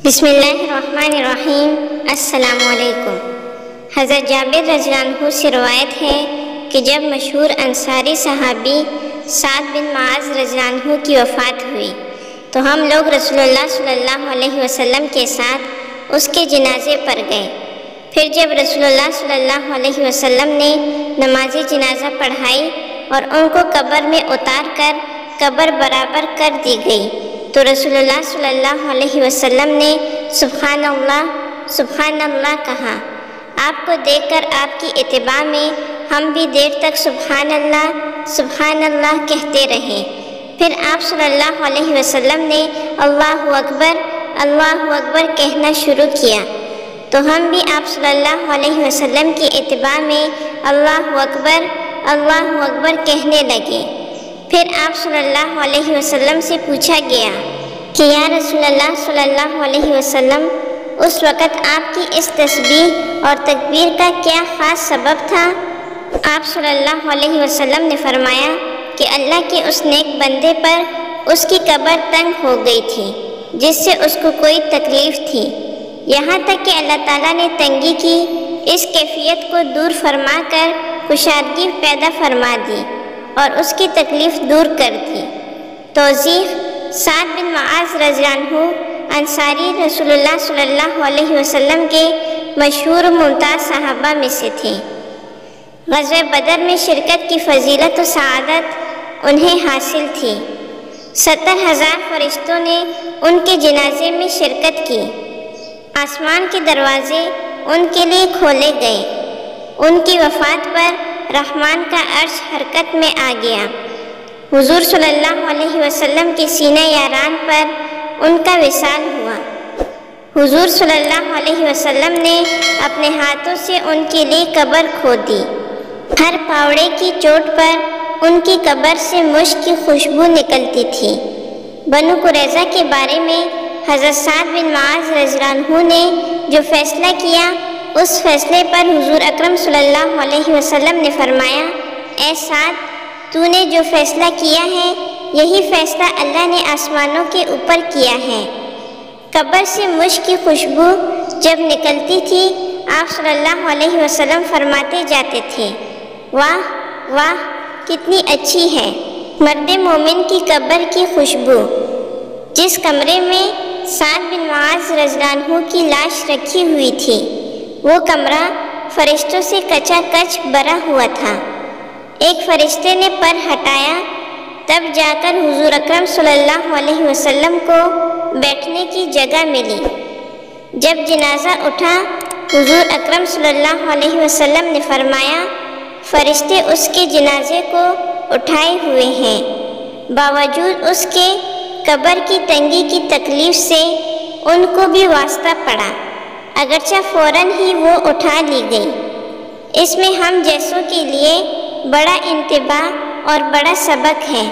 بسم اللہ الرحمن الرحیم۔ السلام علیکم۔ حضرت جابر رضی اللہ عنہ سے روایت ہے کہ جب مشہور انصاری صحابی سعد بن معاذ رضی اللہ عنہ کی وفات ہوئی تو ہم لوگ رسول اللہ صلی اللہ علیہ وسلم کے ساتھ اس کے جنازے پر گئے۔ پھر جب رسول اللہ صلی اللہ علیہ وسلم نے نماز جنازہ پڑھائی اور ان کو قبر میں اتار کر قبر برابر کر دی گئی تو رسول اللہ صلی اللہ علیہ وسلم نے سبحان اللہ کہا۔ آپ کو دیکھ کر آپ کی اتباع میں ہم بھی دیر تک سبحان اللہ کہتے رہے۔ پھر آپ صلی اللہ علیہ وسلم نے اللہ اکبر کہنا شروع کیا تو ہم بھی آپ صلی اللہ علیہ وسلم کی اتباع میں اللہ اکبر کہنے لگے۔ پھر آپ صلی اللہ علیہ وسلم سے پوچھا گیا کہ یا رسول اللہ صلی اللہ علیہ وسلم، اس وقت آپ کی اس تسبیح اور تکبیر کا کیا خاص سبب تھا؟ آپ صلی اللہ علیہ وسلم نے فرمایا کہ اللہ کے اس نیک بندے پر اس کی قبر تنگ ہو گئی تھی جس سے اس کو کوئی تکلیف تھی، یہاں تک کہ اللہ تعالیٰ نے تنگی کی اس کیفیت کو دور فرما کر کشادگی پیدا فرما دی اور اس کی تکلیف دور کر دی۔ توضیح: سعد بن معاذ رضی اللہ عنہ انصاری رسول اللہ صلی اللہ علیہ وسلم کے مشہور و ممتاز صحابہ میں سے تھے۔ غزوہ بدر میں شرکت کی فضیلت و سعادت انہیں حاصل تھی۔ 70,000 فرشتوں نے ان کے جنازے میں شرکت کی۔ آسمان کے دروازے ان کے لیے کھولے گئے۔ ان کی وفات پر رحمان کا عرش حرکت میں آ گیا۔ حضور صلی اللہ علیہ وسلم کے سینہ یاران پر ان کا وصال ہوا۔ حضور صلی اللہ علیہ وسلم نے اپنے ہاتھوں سے ان کے لیے قبر کھودی۔ ہر پاوڑے کی چوٹ پر ان کی قبر سے مشک کی خوشبو نکلتی تھی۔ بنو قریظہ کے بارے میں حضرت سعد بن معاذ رضی اللہ عنہ نے جو فیصلہ کیا، اس فیصلے پر حضور اکرم صلی اللہ علیہ وسلم نے فرمایا: اے سعد، تو نے جو فیصلہ کیا ہے یہی فیصلہ اللہ نے آسمانوں کے اوپر کیا ہے۔ قبر سے مشک کی خوشبو جب نکلتی تھی آپ صلی اللہ علیہ وسلم فرماتے جاتے تھے: واہ واہ، کتنی اچھی ہے مرد مومن کی قبر کی خوشبو۔ جس کمرے میں سعد بن معاذ رضی اللہ عنہ کی لاش رکھی ہوئی تھی وہ کمرہ فرشتوں سے کچا کچ بھرا ہوا تھا۔ ایک فرشتے نے پر ہٹایا، تب جا کر حضور اکرم صلی اللہ علیہ وسلم کو بیٹھنے کی جگہ ملی۔ جب جنازہ اٹھا حضور اکرم صلی اللہ علیہ وسلم نے فرمایا: فرشتے اس کے جنازے کو اٹھائے ہوئے ہیں۔ باوجود اس کے قبر کی تنگی کی تکلیف سے ان کو بھی واسطہ پڑا، اگرچہ فوراً ہی وہ اٹھا لی گئی۔ اس میں ہم جیسوں کے لیے بڑا انتباہ اور بڑا سبق ہے۔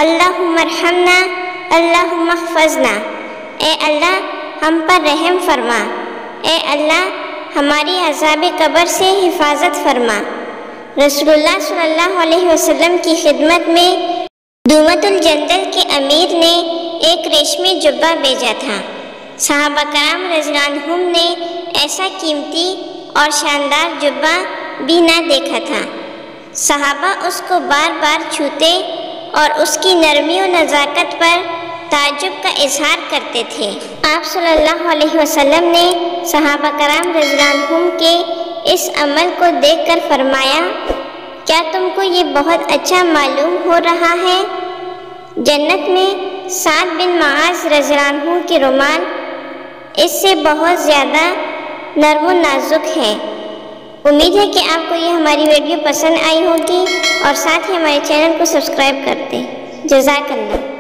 اللہم ارحمنا، اللہم احفظنا، اے اللہ ہم پر رحم فرما، اے اللہ ہماری عذاب قبر سے حفاظت فرما۔ رسول اللہ صلی اللہ علیہ وسلم کی خدمت میں دومت الجندل کے امیر نے ایک ریشمی جبہ بھیجا تھا۔ صحابہ کرام رضی اللہ عنہم نے ایسا قیمتی اور شاندار جبہ بھی نہ دیکھا تھا۔ صحابہ اس کو بار بار چھوتے اور اس کی نرمی و نزاکت پر تعجب کا اظہار کرتے تھے۔ آپ صلی اللہ علیہ وسلم نے صحابہ کرام رضی اللہ عنہم کے اس عمل کو دیکھ کر فرمایا: کیا تم کو یہ بہت اچھا معلوم ہو رہا ہے؟ جنت میں سعد بن معاذ رضی اللہ عنہ کے رومال اس سے بہت زیادہ نرم و نازک ہے۔ امید ہے کہ آپ کو یہ ہماری ویڈیو پسند آئی ہوگی اور ساتھ ہی ہمارے چینل کو سبسکرائب کرتے۔ جزاک اللہ۔